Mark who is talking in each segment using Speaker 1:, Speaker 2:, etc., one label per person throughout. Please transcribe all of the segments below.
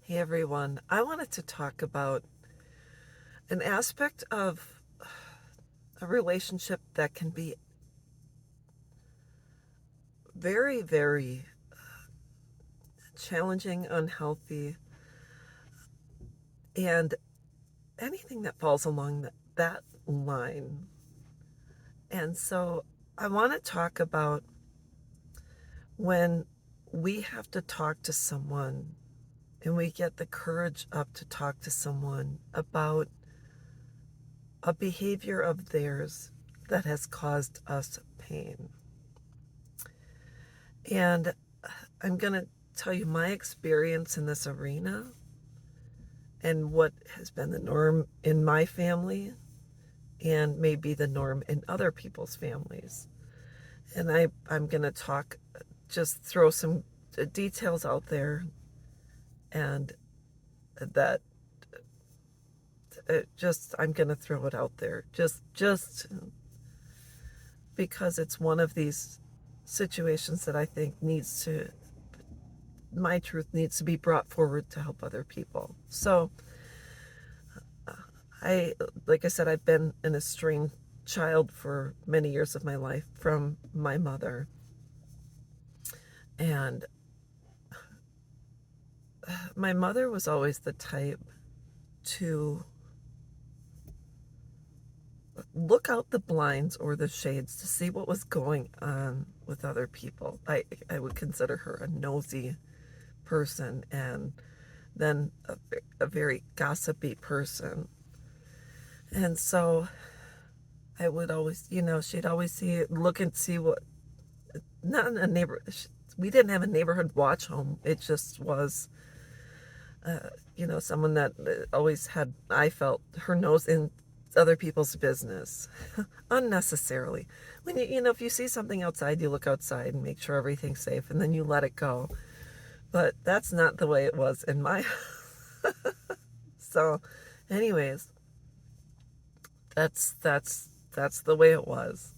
Speaker 1: Hey everyone, I wanted to talk about an aspect of a relationship that can be very, very challenging, unhealthy, and anything that falls along that line. And so I want to talk about when we have to talk to someone and we get the courage up to talk to someone about a behavior of theirs that has caused us pain. And I'm going to tell you my experience in this arena and what has been the norm in my family and maybe the norm in other people's families. And I'm going to just throw some details out there, and that I'm going to throw it out there just because it's one of these situations that I think my truth needs to be brought forward to help other people. So like I said, I've been an estranged child for many years of my life from my mother. And my mother was always the type to look out the blinds or the shades to see what was going on with other people. I would consider her a nosy person, and then a very gossipy person. And so I would always, she'd always look and see what, not in a we didn't have a neighborhood watch home. It just was, someone that always had, I felt, her nose in other people's business unnecessarily. When if you see something outside, you look outside and make sure everything's safe, and then you let it go. But that's not the way it was in my so anyways, that's the way it was.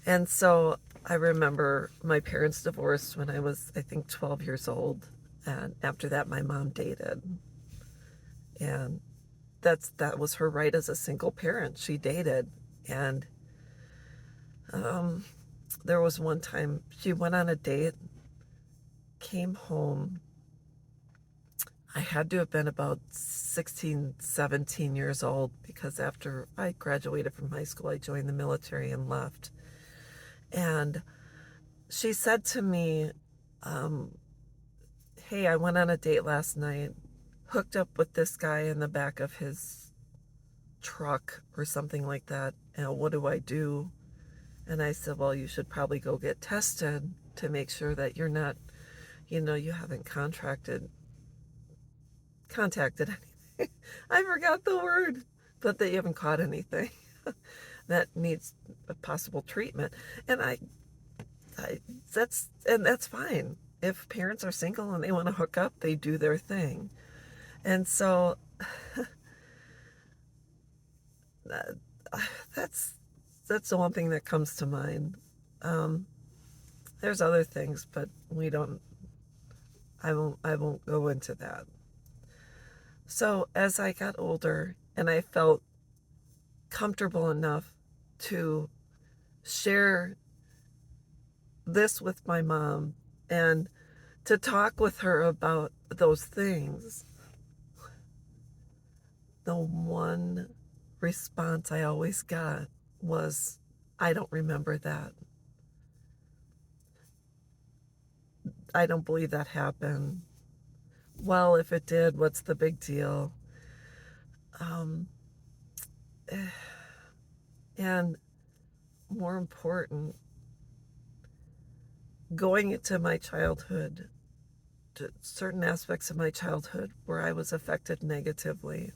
Speaker 1: And so I remember my parents divorced when I was, I think, 12 years old. And after that, my mom dated. And that was her right as a single parent. She dated. And there was one time she went on a date, came home. I had to have been about 16, 17 years old, because after I graduated from high school, I joined the military and left. And she said to me, hey, I went on a date last night, hooked up with this guy in the back of his truck or something like that. And what do I do? And I said, well, you should probably go get tested to make sure that you're not, you haven't contacted anything. I forgot the word, but that you haven't caught anything that needs a possible treatment. And that's fine. If parents are single and they want to hook up, they do their thing. And so that's the one thing that comes to mind. There's other things, but I won't go into that. So as I got older and I felt comfortable enough to share this with my mom and to talk with her about those things, the one response I always got was, I don't remember that. I don't believe that happened. Well, if it did, what's the big deal? And more important, going into my childhood, to certain aspects of my childhood where I was affected negatively.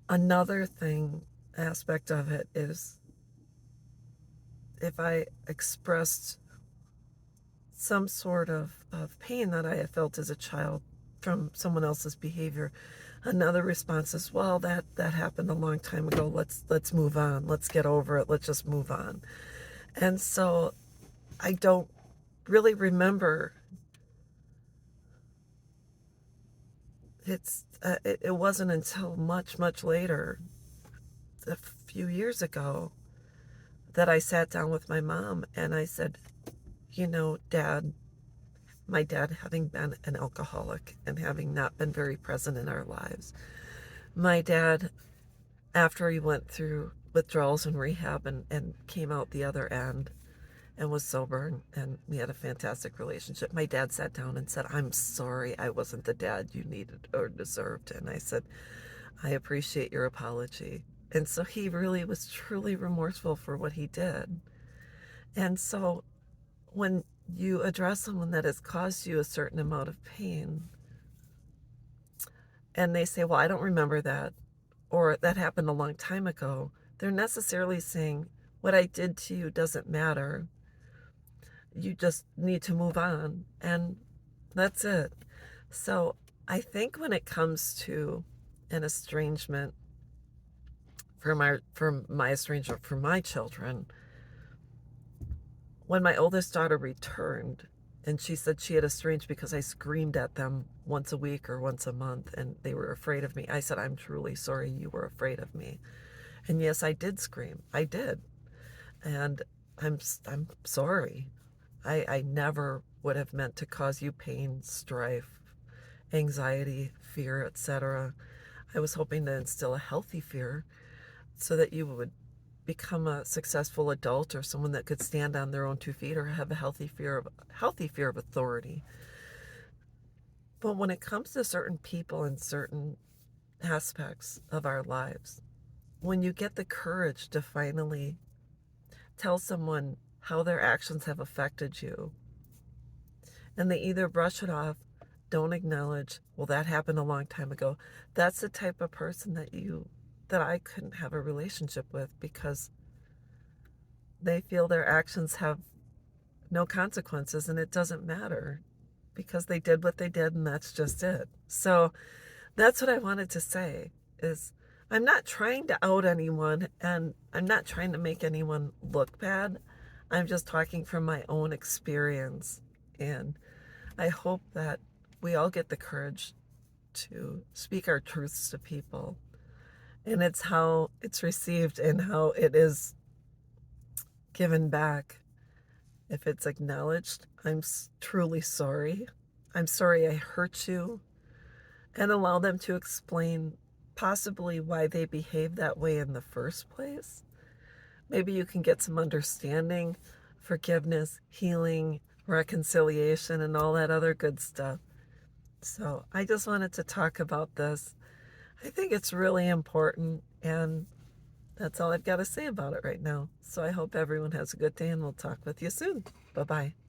Speaker 1: Another aspect of it is, if I expressed some sort of pain that I had felt as a child from someone else's behavior, another response is, well, that happened a long time ago. Let's move on. Let's get over it. Let's just move on. And so I don't really remember it wasn't until much, much later, a few years ago, that I sat down with my mom and I said, you know, Dad, my dad having been an alcoholic and having not been very present in our lives, my dad, after he went through withdrawals and rehab and came out the other end and was sober, and we had a fantastic relationship, my dad sat down and said, I'm sorry I wasn't the dad you needed or deserved. And I said, I appreciate your apology. And so he really was truly remorseful for what he did. And so when you address someone that has caused you a certain amount of pain, and they say, well, I don't remember that, or that happened a long time ago, they're necessarily saying, what I did to you doesn't matter. You just need to move on. And that's it. So I think when it comes to an estrangement, from my estrangement from my children, when my oldest daughter returned and she said she had estranged because I screamed at them once a week or once a month and they were afraid of me, I said, I'm truly sorry you were afraid of me. And yes, I did scream. I did. And I'm sorry. I never would have meant to cause you pain, strife, anxiety, fear, etc. I was hoping to instill a healthy fear so that you would become a successful adult or someone that could stand on their own 2 feet or have a healthy fear of authority. But when it comes to certain people and certain aspects of our lives, when you get the courage to finally tell someone how their actions have affected you, and they either brush it off, don't acknowledge, well, that happened a long time ago, that's the type of person that I couldn't have a relationship with, because they feel their actions have no consequences and it doesn't matter because they did what they did and that's just it. So that's what I wanted to say is I'm not trying to out anyone and I'm not trying to make anyone look bad. I'm just talking from my own experience, and I hope that we all get the courage to speak our truths to people, and it's how it's received and how it is given back. If it's acknowledged, I'm truly sorry. I'm sorry I hurt you, and allow them to explain possibly why they behaved that way in the first place. Maybe you can get some understanding, forgiveness, healing, reconciliation, and all that other good stuff. So I just wanted to talk about this. I think it's really important, and that's all I've got to say about it right now. So I hope everyone has a good day, and we'll talk with you soon. Bye-bye.